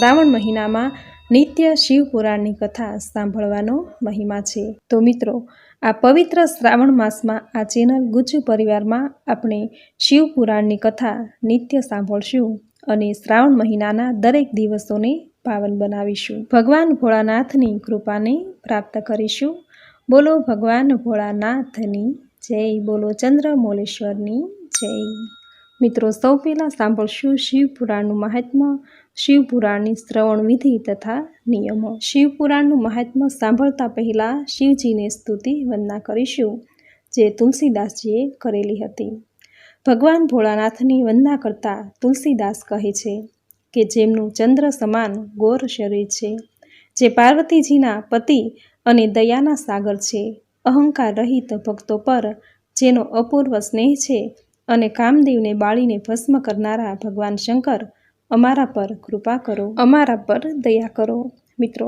શ્રાવણ મહિનામાં નિત્ય શિવપુરાણની કથા સાંભળવાનો મહિમા છે। તો મિત્રો, આ પવિત્ર શ્રાવણ માસમાં આ ચેનલ ગુજ્જુ પરિવારમાં આપણે શિવપુરાણની કથા નિત્ય સાંભળશું અને શ્રાવણ મહિનાના દરેક દિવસોને પાવન બનાવીશું। ભગવાન ભોળાનાથની કૃપાને પ્રાપ્ત કરીશું। બોલો ભગવાન ભોળાનાથની જય, બોલો ચંદ્રમૌલેશ્વરની જય। મિત્રો, સૌ પહેલાં સાંભળશું શિવપુરાણનું મહાત્મ્ય, શિવપુરાણની શ્રવણ વિધિ તથા નિયમો। શિવપુરાણનું મહાત્મ્ય સાંભળતા પહેલાં શિવજીને સ્તુતિ વંદના કરીશું, જે તુલસીદાસજીએ કરેલી હતી। ભગવાન ભોળાનાથની વંદના કરતા તુલસીદાસ કહે છે કે જેમનું ચંદ્ર સમાન ગોર શરીર છે, જે પાર્વતીજીના પતિ અને દયાના સાગર છે, અહંકાર રહિત ભક્તો પર જેનો અપૂર્વ સ્નેહ છે અને કામદેવને બાળીને ભસ્મ કરનારા ભગવાન શંકર, અમારા પર કૃપા કરો, અમારા પર દયા કરો। મિત્રો,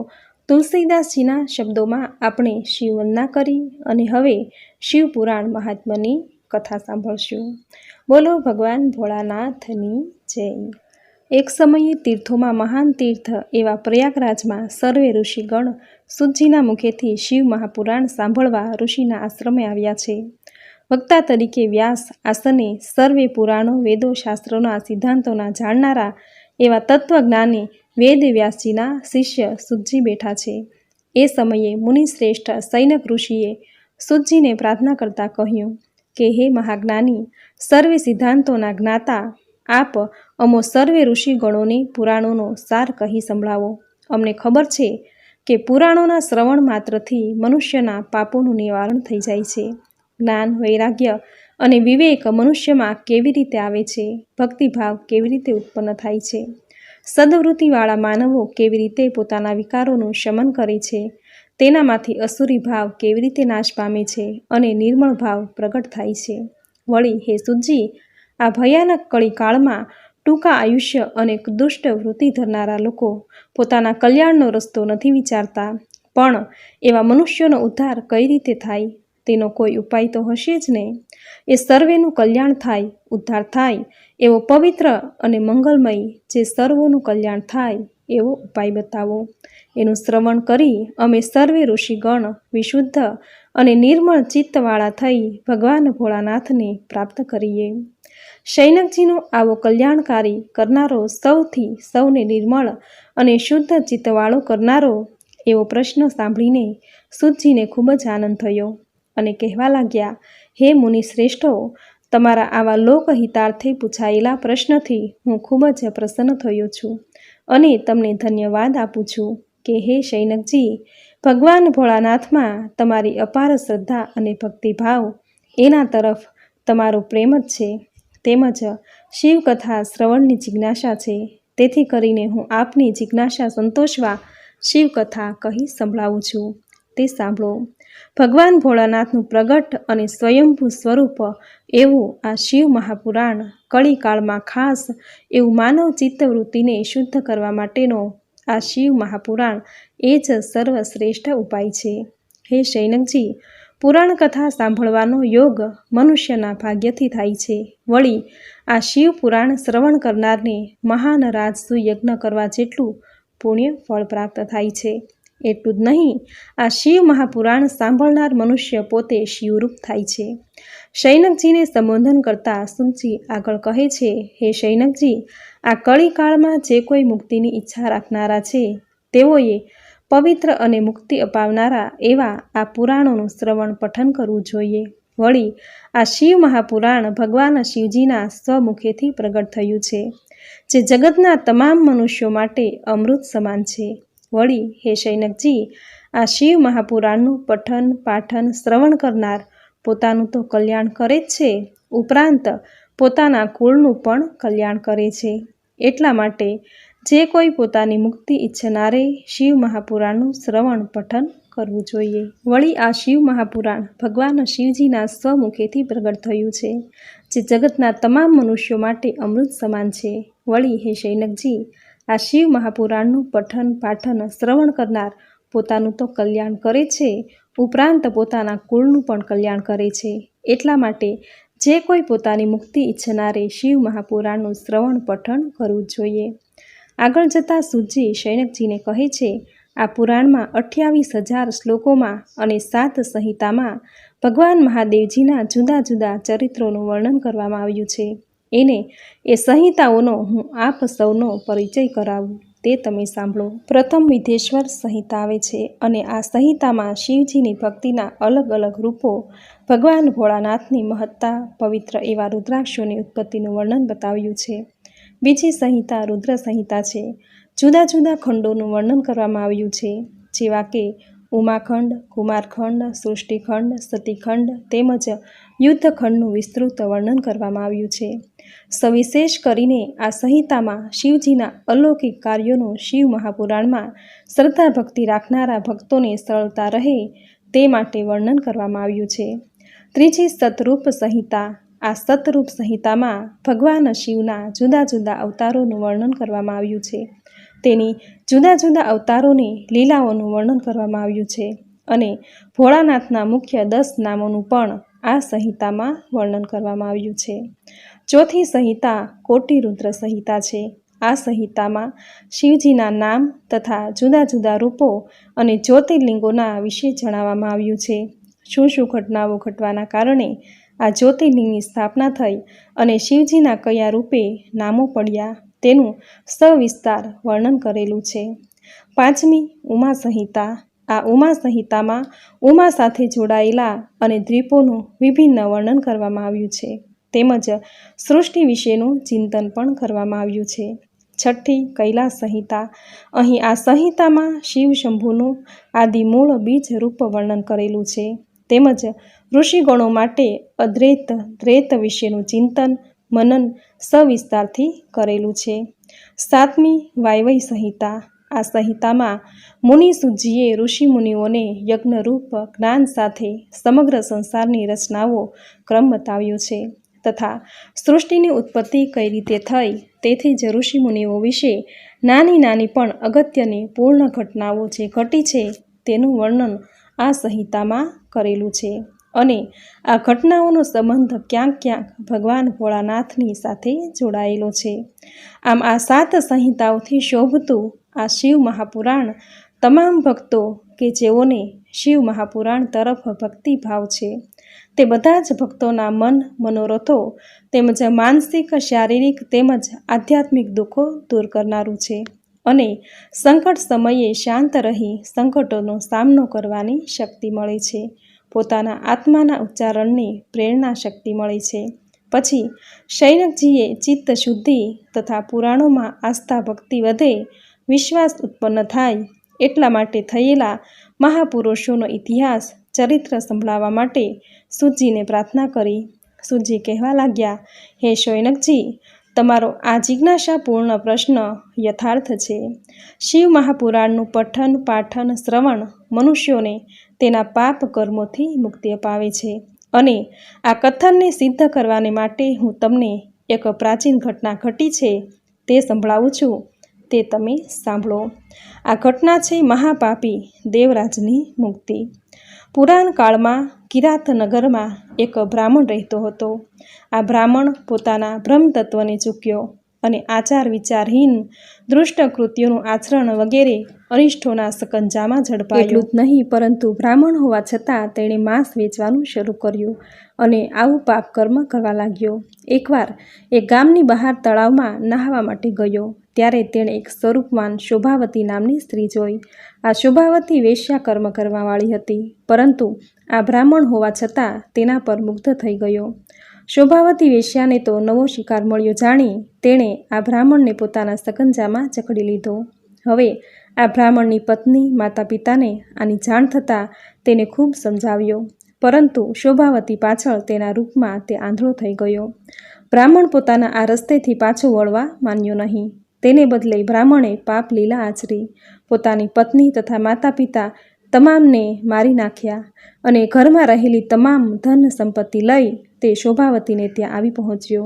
તુલસીદાસજીના શબ્દોમાં આપણે શિવવંદના કરી અને હવે શિવપુરાણ મહાત્મ્યની કથા સાંભળશું। બોલો ભગવાન ભોળાનાથની જય। એક સમયે તીર્થોમાં મહાન તીર્થ એવા પ્રયાગરાજમાં સર્વે ઋષિગણ સુતજીના મુખેથી શિવ મહાપુરાણ સાંભળવા ઋષિના આશ્રમે આવ્યા છે। વક્તા તરીકે વ્યાસ આસને સર્વે પુરાણો, વેદો, શાસ્ત્રોના સિદ્ધાંતોના જાણનારા એવા તત્વજ્ઞાની વેદ વ્યાસજીના શિષ્ય સુતજી બેઠા છે। એ સમયે મુનિશ્રેષ્ઠ સૈનક ઋષિએ સુતજીને પ્રાર્થના કરતાં કહ્યું કે હે મહાજ્ઞાની, સર્વે સિદ્ધાંતોના જ્ઞાતા, આપ અમો સર્વે ઋષિગણોને પુરાણોનો સાર કહી સંભળાવો। અમને ખબર છે કે પુરાણોના શ્રવણ માત્રથી મનુષ્યના પાપોનું નિવારણ થઈ જાય છે। જ્ઞાન, વૈરાગ્ય અને વિવેક મનુષ્યમાં કેવી રીતે આવે છે, ભક્તિભાવ કેવી રીતે ઉત્પન્ન થાય છે, સદવૃત્તિવાળા માનવો કેવી રીતે પોતાના વિકારોનું શમન કરે છે, તેનામાંથી અસુરી ભાવ કેવી રીતે નાશ પામે છે અને નિર્મળ ભાવ પ્રગટ થાય છે। વળી હે સુતજી, આ ભયાનક કળી કાળમાં ટૂંકા આયુષ્ય અને દુષ્ટ વૃત્તિ ધરનારા લોકો પોતાના કલ્યાણનો રસ્તો નથી વિચારતા, પણ એવા મનુષ્યોનો ઉદ્ધાર કઈ રીતે થાય તેનો કોઈ ઉપાય તો હશે જ ને। એ સર્વેનું કલ્યાણ થાય, ઉદ્ધાર થાય એવો પવિત્ર અને મંગલમય, જે સર્વોનું કલ્યાણ થાય એવો ઉપાય બતાવો। એનું શ્રવણ કરી અમે સર્વે ઋષિગણ વિશુદ્ધ અને નિર્મળ ચિત્તવાળા થઈ ભગવાન ભોળાનાથને પ્રાપ્ત કરીએ। શૈનકજીનો આવો કલ્યાણકારી કરનારો, સૌથી સૌને નિર્મળ અને શુદ્ધ ચિત્તવાળો કરનારો એવો પ્રશ્ન સાંભળીને સુતજીને ખૂબ જ આનંદ થયો અને કહેવા લાગ્યા, હે મુનિ શ્રેષ્ઠો, તમારા આવા લોકહિતાર્થે પૂછાયેલા પ્રશ્નથી હું ખૂબ જ પ્રસન્ન થયો છું અને તમને ધન્યવાદ આપું છું કે હે શૈનકજી, ભગવાન ભોળાનાથમાં તમારી અપાર શ્રદ્ધા અને ભક્તિભાવ, એના તરફ તમારો પ્રેમ જ છે, તેમજ શિવકથા શ્રવણની જિજ્ઞાસા છે। તેથી કરીને હું આપની જિજ્ઞાસા સંતોષવા શિવકથા કહી સંભળાવું છું, તે સાંભળો। ભગવાન ભોળાનાથનું પ્રગટ અને સ્વયંભૂ સ્વરૂપ એવું આ શિવ મહાપુરાણ કળીકાળમાં ખાસ એવું માનવ ચિત્તવૃત્તિને શુદ્ધ કરવા માટેનો આ શિવ મહાપુરાણ એ જ સર્વશ્રેષ્ઠ ઉપાય છે। હે શૈનકજી, પુરાણ કથા સાંભળવાનો યોગ મનુષ્યના ભાગ્યથી થાય છે। વળી આ શિવ પુરાણ શ્રવણ કરનારને મહાન રાજસુ યજ્ઞ કરવા જેટલું પુણ્ય ફળ પ્રાપ્ત થાય છે। એટલું જ નહીં, આ શિવ મહાપુરાણ સાંભળનાર મનુષ્ય પોતે શિવરૂપ થાય છે। શૈનકજીને સંબોધન કરતા સુતજી આગળ કહે છે, હે શૈનકજી, આ કળીકાળમાં જે કોઈ મુક્તિની ઈચ્છા રાખનારા છે, તેઓએ પવિત્ર અને મુક્તિ અપાવનારા એવા આ પુરાણોનું શ્રવણ પઠન કરવું જોઈએ। વળી આ શિવ મહાપુરાણ ભગવાન શિવજીના સ્વમુખેથી પ્રગટ થયું છે, જે જગતના તમામ મનુષ્યો માટે અમૃત સમાન છે। વળી હે શૈનકજી, આ શિવ મહાપુરાણનું પઠન, પાઠન, શ્રવણ કરનાર પોતાનું તો કલ્યાણ કરે જ છે, ઉપરાંત પોતાના કુળનું પણ કલ્યાણ કરે છે। એટલા માટે જે કોઈ પોતાની મુક્તિ ઈચ્છનારે શિવ મહાપુરાણનું શ્રવણ પઠન કરવું જોઈએ। વળી આ શિવ મહાપુરાણ ભગવાન શિવજીના સ્વમુખેથી પ્રગટ થયું છે, જે જગતના તમામ મનુષ્યો માટે અમૃત સમાન છે। વળી હે શૈનકજી, આ શિવ મહાપુરાણનું પઠન, પાઠન, શ્રવણ કરનાર પોતાનું તો કલ્યાણ કરે છે, ઉપરાંત પોતાના કુળનું પણ કલ્યાણ કરે છે। એટલા માટે જે કોઈ પોતાની મુક્તિ ઈચ્છનારે શિવ મહાપુરાણનું શ્રવણ પઠન કરવું જોઈએ। આગળ જતાં સૂતજી શૌનકજીને કહે છે, આ પુરાણમાં 28,000 શ્લોકોમાં અને 7 સંહિતામાં ભગવાન મહાદેવજીના જુદા જુદા ચરિત્રોનું વર્ણન કરવામાં આવ્યું છે. એ સંહિતાઓનો હું આપ સૌનો પરિચય કરાવું તે તમે સાંભળો. પ્રથમ વિધેશ્વર સંહિતા આવે છે અને આ સંહિતામાં શિવજીની ભક્તિના અલગ અલગ રૂપો, ભગવાન ભોળાનાથની મહત્તા, પવિત્ર એવા રુદ્રાક્ષોની ઉત્પત્તિનું વર્ણન બતાવ્યું છે. બીજી સંહિતા રુદ્ર સંહિતા છે. જુદા જુદા ખંડોનું વર્ણન કરવામાં આવ્યું છે, જેવા કે ઉમાખંડ, કુમારખંડ, સૃષ્ટિખંડ, સતીખંડ તેમજ યુદ્ધખંડનું વિસ્તૃત વર્ણન કરવામાં આવ્યું છે. સવિશેષ કરીને આ સંહિતામાં શિવજીના અલૌકિક કાર્યોનું શિવ મહાપુરાણમાં શ્રદ્ધા ભક્તિ રાખનારા ભક્તોને સરળતા રહે તે માટે વર્ણન કરવામાં આવ્યું છે. ત્રીજી સતરૂપ સંહિતા. આ સતરૂપ સંહિતામાં ભગવાન શિવના જુદા જુદા અવતારોનું વર્ણન કરવામાં આવ્યું છે. તેની જુદા જુદા અવતારોની લીલાઓનું વર્ણન કરવામાં આવ્યું છે અને ભોળાનાથના મુખ્ય 10 નામોનું પણ આ સંહિતામાં વર્ણન કરવામાં આવ્યું છે. ચોથી સંહિતા કોટિરુદ્ર સંહિતા છે. આ સંહિતામાં શિવજીના નામ તથા જુદા જુદા રૂપો અને જ્યોતિર્લિંગોના વિશે જણાવવામાં આવ્યું છે. શું શું ઘટનાઓ ઘટવાના કારણે આ જ્યોતિર્લિંગની સ્થાપના થઈ અને શિવજીના કયા રૂપે નામો પડ્યા તેનું સવિસ્તાર વર્ણન કરેલું છે. પાંચમી ઉમા સંહિતા. આ ઉમા સંહિતામાં ઉમા સાથે જોડાયેલા અને દ્વીપોનું વિભિન્ન વર્ણન કરવામાં આવ્યું છે, તેમજ સૃષ્ટિ વિશેનું ચિંતન પણ કરવામાં આવ્યું છે. છઠ્ઠી કૈલાસ સંહિતા. અહીં આ સંહિતામાં શિવ શંભુનું આદિ મૂળ બીજ રૂપ વર્ણન કરેલું છે, તેમજ ઋષિગણો માટે અદ્વૈત દ્વૈત વિશેનું ચિંતન મનન સવિસ્તારથી કરેલું છે. સાતમી વાયવય સંહિતા. આ સંહિતામાં મુનિસુતજીએ ઋષિમુનિઓને યજ્ઞરૂપ જ્ઞાન સાથે સમગ્ર સંસારની રચનાઓ ક્રમ બતાવ્યો છે તથા સૃષ્ટિની ઉત્પત્તિ કઈ રીતે થઈ તેથી જ ઋષિમુનિઓ વિશે નાની નાની પણ અગત્યની પૂર્ણ ઘટનાઓ જે ઘટી છે તેનું વર્ણન આ સંહિતામાં કરેલું છે અને આ ઘટનાઓનો સંબંધ ક્યાંક ક્યાંક ભગવાન ભોળાનાથની સાથે જોડાયેલો છે. આમ આ 7 સંહિતાઓથી શોભતું આ શિવ મહાપુરાણ તમામ ભક્તો કે જેઓને શિવ મહાપુરાણ તરફ ભક્તિભાવ છે તે બધા જ ભક્તોના મન મનોરથો તેમજ માનસિક શારીરિક તેમજ આધ્યાત્મિક દુઃખો દૂર કરનારું છે અને સંકટ સમયે શાંત રહી સંકટોનો સામનો કરવાની શક્તિ મળે છે. પોતાના આત્માના ઉચ્ચારણની પ્રેરણા શક્તિ મળે છે. પછી શૌનકજીએ ચિત્ત શુદ્ધિ તથા પુરાણોમાં આસ્થા ભક્તિ વધે, વિશ્વાસ ઉત્પન્ન થાય એટલા માટે થયેલા મહાપુરુષોનો ઇતિહાસ ચરિત્ર સંભળાવવા માટે સૂતજીને પ્રાર્થના કરી. સૂતજી કહેવા લાગ્યા, હે શૌનકજી, તમારો આ જિજ્ઞાસાપૂર્ણ પ્રશ્ન યથાર્થ છે. શિવ મહાપુરાણનું પઠન પાઠન શ્રવણ મનુષ્યોને તેના પાપ કર્મોથી મુક્તિ અપાવે છે અને આ કથનને સિદ્ધ કરવાને માટે હું તમને એક પ્રાચીન ઘટના ઘટી છે તે સંભળાવું છું, તે તમે સાંભળો. આ ઘટના છે મહાપાપી દેવરાજની મુક્તિ. પુરાણ કાળમાં કિરાતનગરમાં એક બ્રાહ્મણ રહેતો હતો. આ બ્રાહ્મણ પોતાના બ્રહ્મતત્વને ચૂક્યો અને આચાર વિચારહીન દુષ્ટ કૃત્યોનું આચરણ વગેરે અનિષ્ટોના સકંજામાં ઝડપાયો. એટલું જ નહીં પરંતુ બ્રાહ્મણ હોવા છતાં તેણે માંસ વેચવાનું શરૂ કર્યું અને આવું પાપ કર્મ કરવા લાગ્યો. એકવાર એક ગામની બહાર તળાવમાં નહાવા માટે ગયો ત્યારે તેણે એક સ્વરૂપવાન શોભાવતી નામની સ્ત્રી જોઈ. આ શોભાવતી વેશ્યા કર્મ કરવાવાળી હતી, પરંતુ આ બ્રાહ્મણ હોવા છતાં તેના પર મુગ્ધ થઈ ગયો. શોભાવતી વેશ્યાને તો નવો શિકાર મળ્યો જાણી તેણે આ બ્રાહ્મણને પોતાના સકંજામાં જકડી લીધો. હવે આ બ્રાહ્મણની પત્ની માતા પિતાને આની જાણ થતાં તેને ખૂબ સમજાવ્યો, પરંતુ શોભાવતી પાછળ તેના રૂપમાં તે આંધળો થઈ ગયો. બ્રાહ્મણ પોતાના આ રસ્તેથી પાછો વળવા માન્યો નહીં. તેને બદલે બ્રાહ્મણે પાપ લીલા આચરી પોતાની પત્ની તથા માતા પિતા તમામને મારી નાખ્યા અને ઘરમાં રહેલી તમામ ધન સંપત્તિ લઈ તે શોભાવતીને ત્યાં આવી પહોંચ્યો.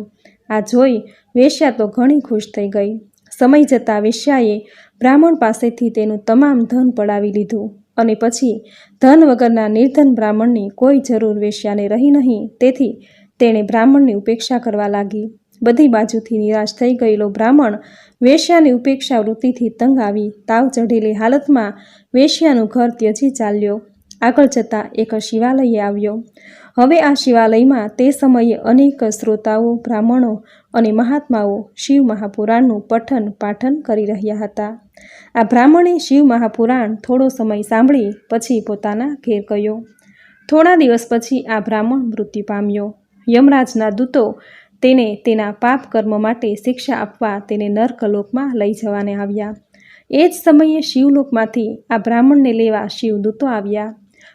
આ જોઈ વેશ્યા તો ઘણી ખુશ થઈ ગઈ. સમય જતાં વેશ્યાએ બ્રાહ્મણ પાસેથી તેનું તમામ ધન પડાવી લીધું અને પછી ધન વગરના નિર્ધન બ્રાહ્મણની કોઈ જરૂર વેશ્યાને રહી નહીં, તેથી તેણે બ્રાહ્મણની ઉપેક્ષા કરવા લાગી બધી બાજુથી નિરાશ થઈ ગયેલો બ્રાહ્મણ વેશ્યાની ઉપેક્ષા વૃત્તિથી તંગ આવી તાવ ચઢેલી હાલતમાં વેશ્યાનું ઘર ત્યજી ચાલ્યો. આગળ જતાં એક શિવાલયે આવ્યો. હવે આ શિવાલયમાં તે સમયે અનેક શ્રોતાઓ, બ્રાહ્મણો અને મહાત્માઓ શિવ મહાપુરાણનું પઠન પાઠન કરી રહ્યા હતા. આ બ્રાહ્મણે શિવ મહાપુરાણ થોડો સમય સાંભળી પછી પોતાના ઘેર ગયો. થોડા દિવસ પછી આ બ્રાહ્મણ મૃત્યુ પામ્યો. યમરાજના દૂતો તેને તેના પાપ કર્મ માટે શિક્ષા આપવા તેને નર્કલોકમાં લઈ જવાને આવ્યા. એ જ સમયે શિવલોકમાંથી આ બ્રાહ્મણને લેવા શિવદૂતો આવ્યા.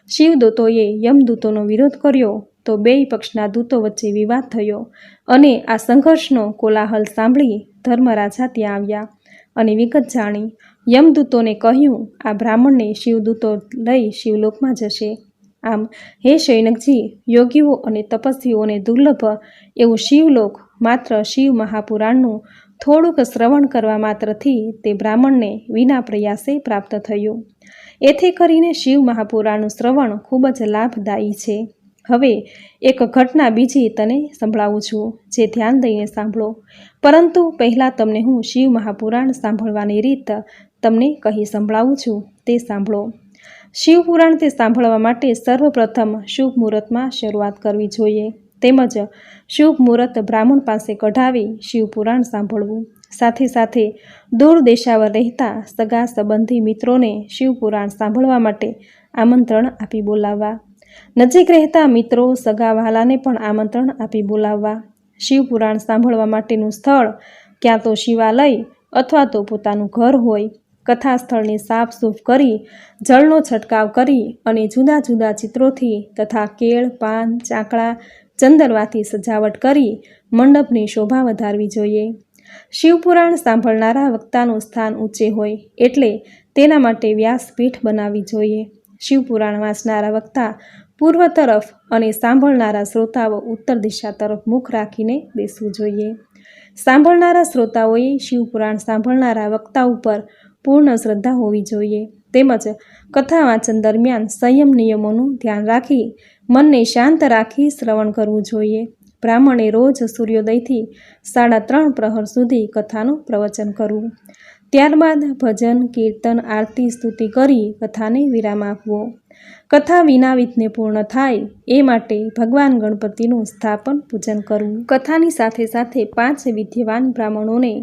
શિવદૂતોએ યમદૂતોનો વિરોધ કર્યો તો બેય પક્ષના દૂતો વચ્ચે વિવાદ થયો અને આ સંઘર્ષનો કોલાહલ સાંભળી ધર્મરાજા ત્યાં આવ્યા અને વિગત જાણી. યમદૂતોને કહ્યું, આ બ્રાહ્મણને શિવદૂતો લઈ શિવલોકમાં જશે. આમ હે શૈનકજી, યોગીઓ અને તપસ્વીઓને દુર્લભ એવું શિવલોક માત્ર શિવ મહાપુરાણનું થોડુંક શ્રવણ કરવા માત્રથી તે બ્રાહ્મણને વિના પ્રયાસે પ્રાપ્ત થયું. એથી કરીને શિવ મહાપુરાણનું શ્રવણ ખૂબ જ લાભદાયી છે. હવે એક ઘટના બીજી તને સંભળાવું છું, જે ધ્યાન દઈને સાંભળો. પરંતુ પહેલાં તમને હું શિવ મહાપુરાણ સાંભળવાની રીત તમને કહી સંભળાવું છું, તે સાંભળો. શિવપુરાણ તે સાંભળવા માટે સર્વપ્રથમ શુભ મુહૂર્તમાં શરૂઆત કરવી જોઈએ. તેમજ શુભ મુહૂર્ત બ્રાહ્મણ પાસે કઢાવી શિવપુરાણ સાંભળવું. સાથે સાથે દૂર દેશાવર રહેતા સગા સંબંધી મિત્રોને શિવપુરાણ સાંભળવા માટે આમંત્રણ આપી બોલાવવા. નજીક રહેતા મિત્રો સગા વહાલાને પણ આમંત્રણ આપી બોલાવવા. શિવપુરાણ સાંભળવા માટેનું સ્થળ ક્યાં તો શિવાલય અથવા તો પોતાનું ઘર હોય. કથા સ્થળને સાફસૂફ કરી જળનો છંટકાવ કરી અને જુદા જુદા ચિત્રોથી તથા કેળ, પાન, ચાકડા, ચંદરવાથી સજાવટ કરી મંડપની શોભા વધારવી જોઈએ. શિવપુરાણ સાંભળનારા વક્તાનું સ્થાન ઊંચે હોય એટલે તેના માટે વ્યાસપીઠ બનાવવી જોઈએ. શિવપુરાણ વાંચનારા વક્તા પૂર્વ તરફ અને સાંભળનારા શ્રોતાઓ ઉત્તર દિશા તરફ મુખ રાખીને બેસવું જોઈએ. સાંભળનારા શ્રોતાઓએ શિવપુરાણ સાંભળનારા વક્તા ઉપર પૂર્ણ શ્રદ્ધા હોવી જોઈએ. તેમજ કથા વાંચન દરમિયાન સંયમ નિયમોનું ધ્યાન રાખી મનને શાંત રાખી શ્રવણ કરવું જોઈએ. બ્રાહ્મણે રોજ સૂર્યોદયથી 3:30 પ્રહર સુધી કથાનું પ્રવચન કરવું. ત્યારબાદ ભજન, કીર્તન, આરતી, સ્તુતિ કરી કથાને વિરામ આપવો. કથા વિના વિઘ્ને પૂર્ણ થાય એ માટે ભગવાન ગણપતિનું સ્થાપન પૂજન કરવું. કથાની સાથે સાથે 5 વિદ્યવાન બ્રાહ્મણોને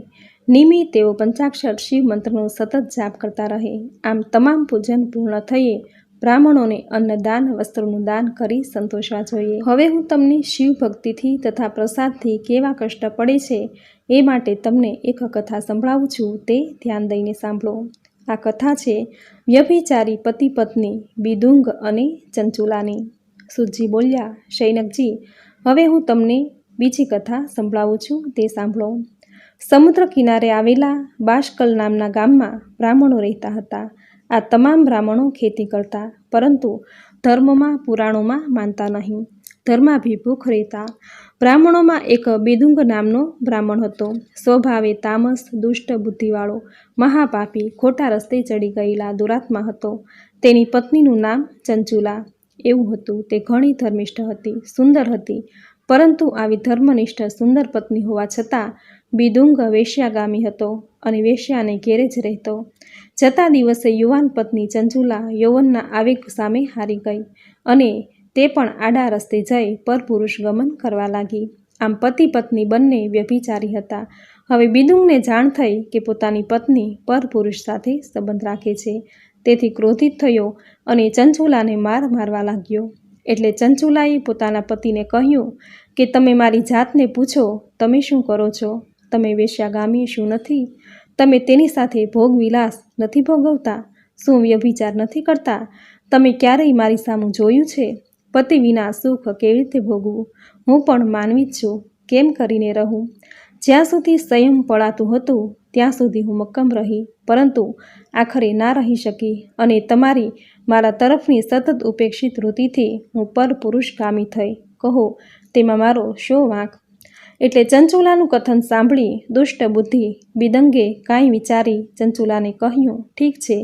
નિમિ તેઓ પંચાક્ષર શિવ મંત્રનો સતત જાપ કરતા રહે. આમ તમામ પૂજન પૂર્ણ થયે બ્રાહ્મણોને અન્નદાન, વસ્ત્રોનું દાન કરી સંતોષવા જોઈએ. હવે હું તમને શિવ ભક્તિથી તથા પ્રસાદથી કેવા કષ્ટ પડે છે એ માટે તમને એક કથા સંભળાવું છું, તે ધ્યાન દઈને સાંભળો. આ કથા છે વ્યભિચારી પતિ પત્ની બિદુંગ અને ચંચુલાની. સુતજી બોલ્યા, શૈનકજી, હવે હું તમને બીજી કથા સંભળાવું છું, તે સાંભળો. સમુદ્ર કિનારે આવેલા બાષ્કલ નામના ગામમાં બ્રાહ્મણો રહેતા હતા. આ તમામ બ્રાહ્મણો ખેતી કરતા, પરંતુ ધર્મમાં પુરાણોમાં માનતા નહીં. ધર્માભિભૂખ રહેતા. બ્રાહ્મણોમાં એક બિદુંગ નામનો બ્રાહ્મણ હતો. સ્વભાવે તામસ, દુષ્ટ બુદ્ધિવાળો, મહાપાપી, ખોટા રસ્તે ચડી ગયેલા દુરાત્મા હતો. તેની પત્નીનું નામ ચંચુલા એવું હતું. તે ઘણી ધર્મિષ્ઠ હતી, સુંદર હતી. પરંતુ આવી ધર્મનિષ્ઠ સુંદર પત્ની હોવા છતાં બિદુંગ વેશ્યાગામી હતો અને વેશ્યાને ઘેરે જ રહેતો. જતા દિવસે યુવાન પત્ની ચંચુલા યૌવનના આવેગ સામે હારી ગઈ અને તે પણ આડા રસ્તે જઈ પરપુરુષ ગમન કરવા લાગી. આમ પતિ પત્ની બંને વ્યભિચારી હતા. હવે બિદુંગને જાણ થઈ કે પોતાની પત્ની પરપુરુષ સાથે સંબંધ રાખે છે. તેથી ક્રોધિત થયો અને ચંચુલાને મારવા લાગ્યો. એટલે ચંચુલાએ પોતાના પતિને કહ્યું કે તમે મારી જાતને પૂછો, તમે શું કરો છો? તમે વેશ્યાગામી શું નથી? તમે તેની સાથે ભોગવિલાસ નથી ભોગવતા? શું વ્યભિચાર નથી કરતા? તમે ક્યારેય મારી સામું જોયું છે? પતિ વિના સુખ કેવી રીતે ભોગવું? હું પણ માનવી જ છું, કેમ કરીને રહું? જ્યાં સુધી સંયમ પડાતું હતું ત્યાં સુધી હું મક્કમ રહી, પરંતુ આખરે ના રહી શકી અને તમારી મારા તરફની સતત ઉપેક્ષિત વૃત્તિથી હું પરપુરુષગામી થઈ. કહો, તેમાં મારો શો વાંક? એટલે ચંચુલાનું કથન સાંભળી દુષ્ટ બુદ્ધિ બિદંગે કાંઈ વિચારી ચંચુલાને કહ્યું, ઠીક છે,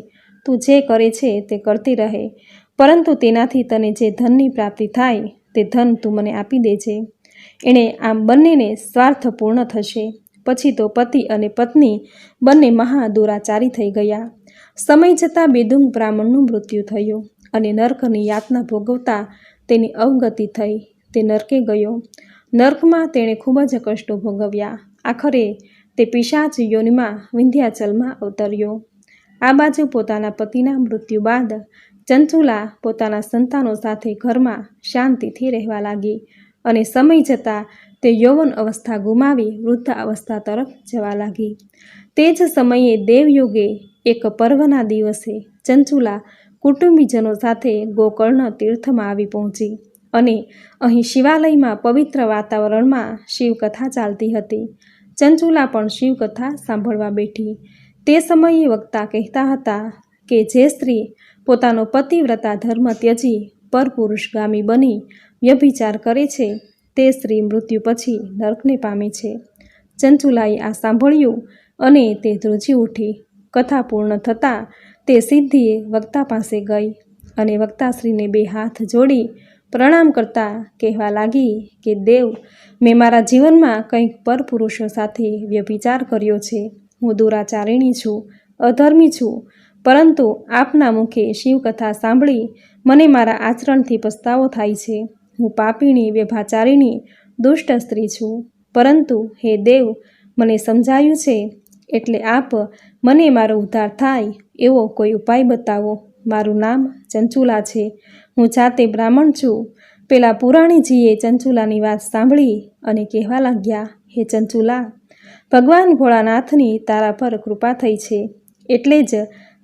તું જે કરે છે તે કરતી રહે, પરંતુ તેનાથી તને જે ધનની પ્રાપ્તિ થાય તે ધન તું મને આપી દેજે. એણે આમ બંનેને સ્વાર્થ પૂર્ણ થશે. પછી તો પતિ અને પત્ની બંને મહાદુરાચારી થઈ ગયા. સમય જતાં બેદુંગ બ્રાહ્મણનું મૃત્યુ થયું અને નર્કની યાતના ભોગવતા તેની અવગતિ થઈ. તે નરકે ગયો. નર્કમાં તેણે ખૂબ જ કષ્ટો ભોગવ્યા. આખરે તે પિશાચ યોનિમાં વિંધ્યાચલમાં અવતર્યો. આ બાજુ પોતાના પતિના મૃત્યુ બાદ ચંચુલા પોતાના સંતાનો સાથે ઘરમાં શાંતિથી રહેવા લાગી અને સમય જતાં તે યૌવન અવસ્થા ગુમાવી વૃદ્ધ અવસ્થા તરફ જવા લાગી. તે જ સમયે દેવયોગે એક પર્વના દિવસે ચંચુલા કુટુંબીજનો સાથે ગોકર્ણ તીર્થમાં આવી પહોંચી અને અહીં શિવાલયમાં પવિત્ર વાતાવરણમાં શિવકથા ચાલતી હતી. ચંચુલા પણ શિવકથા સાંભળવા બેઠી. તે સમયે વક્તા કહેતા હતા કે જે સ્ત્રી પોતાનો પતિવ્રતા ધર્મ ત્યજી પરપુરુષગામી બની વ્યભિચાર કરે છે તે સ્ત્રી મૃત્યુ પછી નર્કને પામે છે. ચંચુલાએ આ સાંભળ્યું અને તે ધ્રુજી ઉઠી. કથા પૂર્ણ થતાં તે સીધી વક્તા પાસે ગઈ અને વક્તાશ્રીને બે હાથ જોડી પ્રણામ કરતા કહેવા લાગી કે દેવ, મેં મારા જીવનમાં કંઈક પરપુરુષો સાથે વ્યભિચાર કર્યો છે. હું દુરાચારિણી છું, અધર્મી છું, પરંતુ આપના મુખે શિવકથા સાંભળી મને મારા આચરણથી પસ્તાવો થાય છે. હું પાપીણી, વ્યભિચારિણી, દુષ્ટ સ્ત્રી છું. પરંતુ હે દેવ, મને સમજાયું છે, એટલે આપ મને મારો ઉદ્ધાર થાય એવો કોઈ ઉપાય બતાવો. મારું નામ ચંચુલા છે. હું જાતે બ્રાહ્મણ છું. પેલા પુરાણીજીએ ચંચુલાની વાત સાંભળી અને કહેવા લાગ્યા, હે ચંચુલા, ભગવાન ભોળાનાથની તારા પર કૃપા થઈ છે, એટલે જ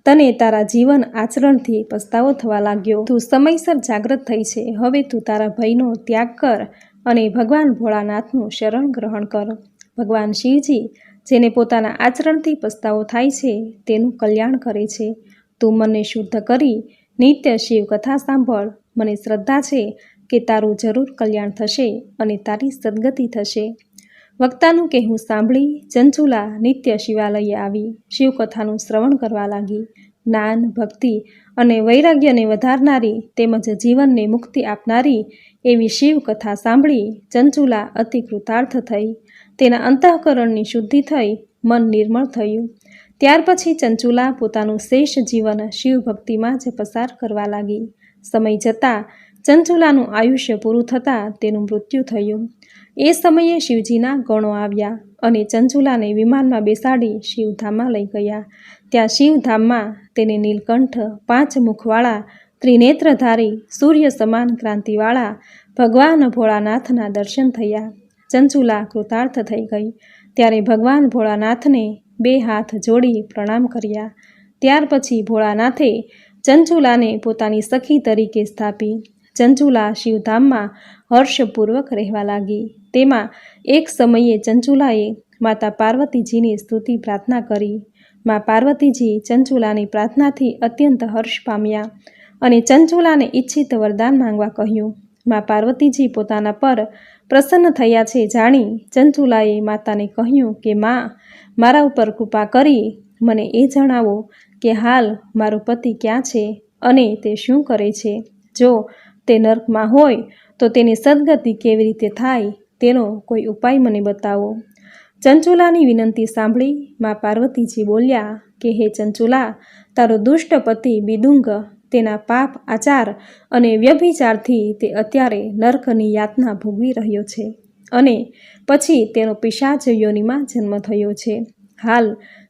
તને તારા જીવન આચરણથી પસ્તાવો થવા લાગ્યો. તું સમયસર જાગૃત થઈ છે. હવે તું તારા ભયનો ત્યાગ કર અને ભગવાન ભોળાનાથનું શરણ ગ્રહણ કર. ભગવાન શિવજી જેને પોતાના આચરણથી પસ્તાવો થાય છે તેનું કલ્યાણ કરે છે. તું મનને શુદ્ધ કરી નિત્ય શિવ કથા સાંભળ. મને શ્રદ્ધા છે કે તારું જરૂર કલ્યાણ થશે અને તારી સદગતિ થશે. વક્તાનું કહેવું સાંભળી ચંચુલા નિત્ય શિવાલયે આવી શિવકથાનું શ્રવણ કરવા લાગી. જ્ઞાન, ભક્તિ અને વૈરાગ્યને વધારનારી તેમજ જીવનને મુક્તિ આપનારી એવી શિવકથા સાંભળી ચંચુલા અતિ કૃતાર્થ થઈ. તેના અંતઃકરણની શુદ્ધિ થઈ, મન નિર્મળ થયું. ત્યાર પછી ચંચુલા પોતાનું શેષ જીવન શિવ ભક્તિમાં જ પસાર કરવા લાગી. સમય જતાં ચંચુલાનું આયુષ્ય પૂરું થતાં તેનું મૃત્યુ થયું. એ સમયે શિવજીના ગણો આવ્યા અને ચંચુલાને વિમાનમાં બેસાડી શિવધામમાં લઈ ગયા. ત્યાં શિવધામમાં તેને નીલકંઠ, 5 મુખવાળા, ત્રિનેત્રધારી, સૂર્ય સમાન ક્રાંતિવાળા ભગવાન ભોળાનાથના દર્શન થયા. ચંચુલા કૃતાર્થ થઈ ગઈ. ત્યારે ભગવાન ભોળાનાથને 2 હાથ જોડી પ્રણામ કર્યા. ત્યાર પછી ભોળાનાથે ચંચુલાને પોતાની સખી તરીકે સ્થાપી. ચંચુલા શિવધામમાં હર્ષપૂર્વક રહેવા લાગી. તેમાં એક સમયે ચંચુલાએ માતા પાર્વતીજીની સ્તુતિ પ્રાર્થના કરી. મા પાર્વતીજી ચંચુલાની પ્રાર્થનાથી અત્યંત હર્ષ પામ્યા અને ચંચુલાને ઈચ્છિત વરદાન માંગવા કહ્યું. મા પાર્વતીજી પોતાના પર પ્રસન્ન થયા છે જાણી ચંચુલાએ માતાને કહ્યું કે મા, મારા ઉપર કૃપા કરી મને એ જણાવો કે હાલ મારો પતિ ક્યાં છે અને તે શું કરે છે. જો તે નર્કમાં હોય તો તેની સદગતિ કેવી રીતે થાય તેનો કોઈ ઉપાય મને બતાવો. ચંચુલાની વિનંતી સાંભળી મા પાર્વતીજી બોલ્યા કે હે ચંચુલા, તારો દુષ્ટ પતિ બિદુંગ તેના પાપ, આચાર અને વ્યભિચારથી તે અત્યારે નર્કની યાતના ભોગવી રહ્યો છે અને પછી તેનો પિશાચ યોનિમાં જન્મ થયો છે. હાલ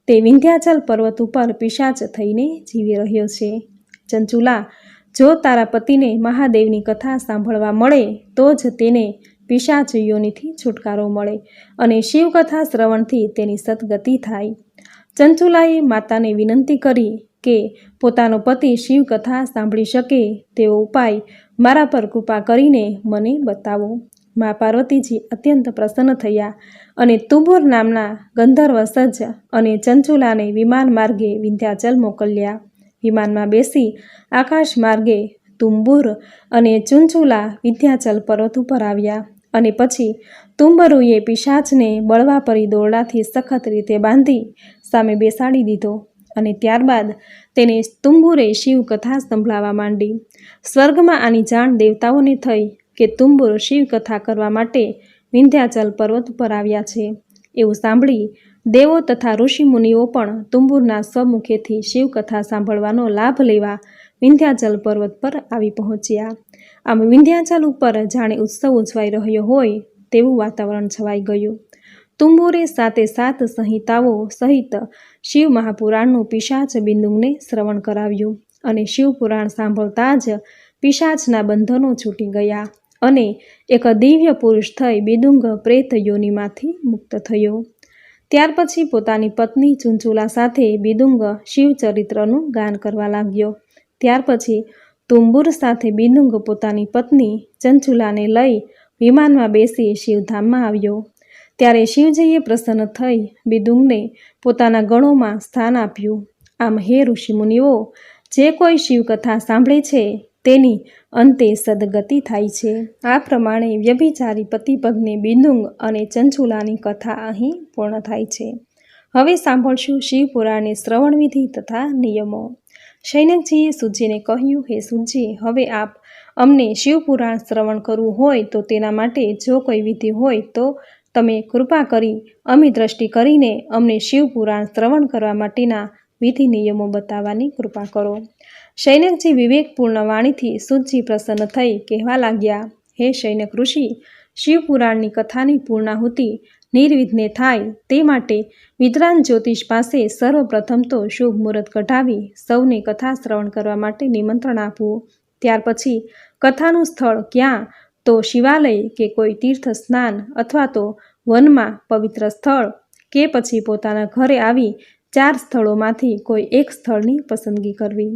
તે વિંધ્યાચલ પર્વત ઉપર પિશાચ થઈને જીવી રહ્યો છે. ચંચુલા, જો તારા પતિને મહાદેવની કથા સાંભળવા મળે તો જ તેને પિશાચ યોનિથી છુટકારો મળે અને શિવકથા શ્રવણથી તેની સદગતિ થાય. ચંચુલાએ માતાને વિનંતી કરી કે પોતાનો પતિ શિવકથા સાંભળી શકે તેવો ઉપાય મારા પર કૃપા કરીને મને બતાવો. મા પાર્વતીજી અત્યંત પ્રસન્ન થયા અને તુંબુર નામના ગંધર્વ સજ્જ અને ચંચુલાને વિમાન માર્ગે વિંધ્યાચલ મોકલ્યા. વિમાનમાં બેસી આકાશ માર્ગે તુંબુર અને ચંચુલા વિંધ્યાચલ પર્વત ઉપર આવ્યા અને પછી તુંબરુએ પિશાચને બળવાપરી દોરડાથી સખત રીતે બાંધી સામે બેસાડી દીધો અને ત્યારબાદ તેને તુંબુરે શિવકથા સંભળાવવા માંડી. સ્વર્ગમાં આની જાણ દેવતાઓને થઈ કે તુંબુર શિવકથા કરવા માટે વિંધ્યાચલ પર્વત પર આવ્યા છે. એવું સાંભળી દેવો તથા ઋષિમુનિઓ પણ તુંબુરના સ્વમુખેથી શિવકથા સાંભળવાનો લાભ લેવા વિંધ્યાચલ પર્વત પર આવી પહોંચ્યા. આમ વિંધ્યાચલ ઉપર જાણે ઉત્સવ ઉજવાઈ રહ્યો હોય તેવું વાતાવરણ છવાઈ ગયું. તુંબુરે 7 સંહિતાઓ સહિત શિવ મહાપુરાણનું પિશાચ બિંદુને શ્રવણ કરાવ્યું અને શિવપુરાણ સાંભળતા જ પિશાચના બંધનો છૂટી ગયા અને એક દિવ્ય પુરુષ થઈ બિદુંગ પ્રેત યોનિમાંથી મુક્ત થયો. ત્યાર પછી પોતાની પત્ની ચુંચુલા સાથે બિદુંગ શિવચરિત્રનું ગાન કરવા લાગ્યો. ત્યાર પછી તુંબુર સાથે બિદુંગ પોતાની પત્ની ચંચુલાને લઈ વિમાનમાં બેસી શિવધામમાં આવ્યો. ત્યારે શિવજીએ પ્રસન્ન થઈ બિદુંગને પોતાના ગણોમાં સ્થાન આપ્યું. આમ હે ઋષિમુનિઓ, જે કોઈ શિવકથા સાંભળે છે તેની અંતે સદગતિ થાય છે. આ પ્રમાણે વ્યભિચારી પતિપત્ની બિદુંગ અને ચંચુલાની કથા અહીં પૂર્ણ થાય છે. હવે સાંભળશું શિવપુરાણની શ્રવણ વિધિ તથા નિયમો. શૈનકજીએ સૂજીને કહ્યું, હે સૂજી, હવે આપ અમને શિવપુરાણ શ્રવણ કરવું હોય તો તેના માટે જો કોઈ વિધિ હોય તો તમે કૃપા કરી અમી દ્રષ્ટિ કરીને અમને શિવપુરાણ શ્રવણ કરવા માટેના વિધિ નિયમો બતાવવાની કૃપા કરો. શૈનકજી વિવેકપૂર્ણ વાણીથી સૂજી પ્રસન્ન થઈ કહેવા લાગ્યા, હે શૈનક ઋષિ, શિવપુરાણની કથાની પૂર્ણાહુતિ નિર્વિઘ્ને થાય તે માટે વિદ્વાન જ્યોતિષ પાસે સર્વપ્રથમ તો શુભ મુહૂર્ત કઢાવી સૌને કથા શ્રવણ કરવા માટે નિમંત્રણ આપવું. ત્યાર પછી કથાનું સ્થળ ક્યાં તો શિવાલય કે કોઈ તીર્થ સ્નાન અથવા તો વનમાં પવિત્ર સ્થળ કે પછી પોતાના ઘરે આવી 4 સ્થળોમાંથી કોઈ એક સ્થળની પસંદગી કરવી.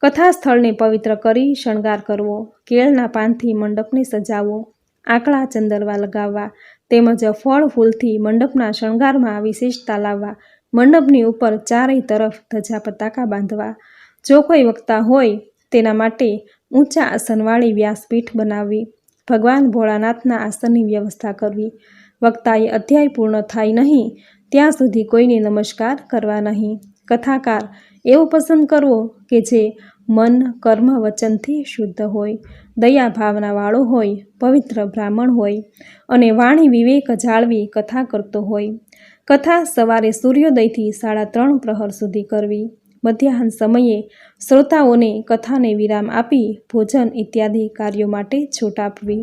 કથા સ્થળને પવિત્ર કરી શણગાર કરવો, કેળના પાનથી મંડપને સજાવવો, આંકડા ચંદરવા લગાવવા તેમજ ફળ ફૂલથી મંડપના શણગારમાં વિશેષતા લાવવા, મંડપની ઉપર ચારેય તરફ ધજા પતાકા બાંધવા. જો કોઈ વક્તા હોય તેના માટે ઊંચા આસનવાળી વ્યાસપીઠ બનાવવી, ભગવાન ભોળાનાથના આસનની વ્યવસ્થા કરવી. વક્તાએ અધ્યાય પૂર્ણ થાય નહીં ત્યાં સુધી કોઈને નમસ્કાર કરવા નહીં. કથાકાર એવો પસંદ કરવો કે જે મન કર્મ વચનથી શુદ્ધ હોય, દયા ભાવનાવાળો હોય, પવિત્ર બ્રાહ્મણ હોય અને વાણી વિવેક જાળવી કથા કરતો હોય. કથા સવારે સૂર્યોદયથી 3:30 પ્રહર સુધી કરવી. મધ્યાહન સમયે શ્રોતાઓને કથાને વિરામ આપી ભોજન ઇત્યાદિ કાર્યો માટે છૂટ આપવી.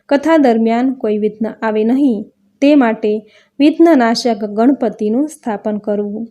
કથા દરમિયાન કોઈ વિઘ્ન આવે નહીં તે માટે વિઘ્નનાશક ગણપતિનું સ્થાપન કરવું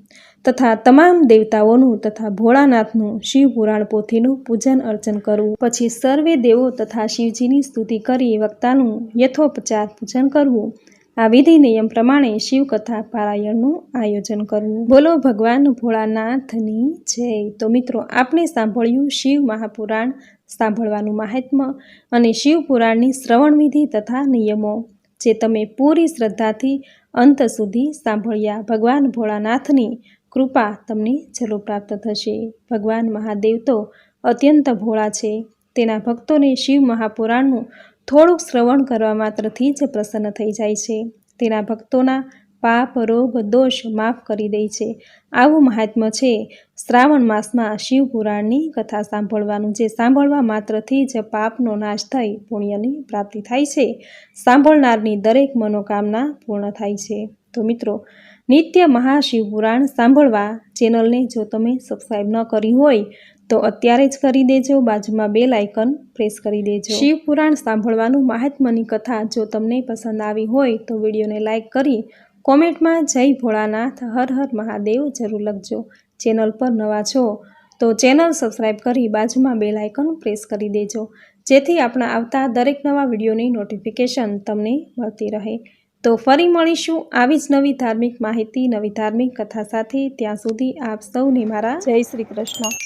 તથા તમામ દેવતાઓનું તથા ભોળાનાથનું શિવપુરાણ પોથીનું પૂજન અર્ચન કરવું. પછી સર્વે દેવો તથા શિવજીની સ્તુતિ કરી વક્તાનું યથોપચાર પૂજન કરવું. આ વિધિ નિયમ પ્રમાણે શિવકથા પારાયણનું આયોજન કરવું. બોલો ભગવાન ભોળાનાથની જય. તો મિત્રો, આપણે સાંભળ્યું શિવ મહાપુરાણ સાંભળવાનું મહાત્મ્ય અને શિવપુરાણની શ્રવણ વિધિ તથા નિયમો, જે તમે પૂરી શ્રદ્ધાથી અંત સુધી સાંભળ્યા. ભગવાન ભોળાનાથની કૃપા તમને જરૂર પ્રાપ્ત થશે. ભગવાન મહાદેવ તો અત્યંત ભોળા છે. તેના ભક્તોને શિવ મહાપુરાણનું થોડુંક શ્રવણ કરવા માત્રથી જ પ્રસન્ન થઈ જાય છે. તેના ભક્તોના પાપ રોગ દોષ માફ કરી દે છે. આવું મહાત્મ્ય છે શ્રાવણ માસમાં શિવપુરાણની કથા સાંભળવાનું, જે સાંભળવા માત્રથી જ પાપનો નાશ થઈ પુણ્યની પ્રાપ્તિ થાય છે. સાંભળનારની દરેક મનોકામના પૂર્ણ થાય છે. તો મિત્રો, નિત્ય મહાશિવપુરાણ સાંભળવા ચેનલને જો તમે સબસ્ક્રાઈબ ન કરી હોય તો અત્યારે જ કરી દેજો. બાજુમાં બેલ આઇકન પ્રેસ કરી દેજો. શિવપુરાણ સાંભળવાનું મહાત્મ્યની કથા જો તમને પસંદ આવી હોય તો વિડીયોને લાઇક કરી કોમેન્ટમાં જય ભોળાનાથ હર હર મહાદેવ જરૂર લખજો. ચેનલ પર નવા છો તો ચેનલ સબસ્ક્રાઈબ કરી બાજુમાં બેલ આઇકન પ્રેસ કરી દેજો, જેથી આપણા આવતા દરેક નવા વિડીયોની નોટિફિકેશન તમને મળતી રહે. તો ફરી મળીશું આવી જ નવી ધાર્મિક માહિતી, નવી ધાર્મિક કથા સાથે. ત્યાં સુધી આપ સૌને મારા જય શ્રી કૃષ્ણ.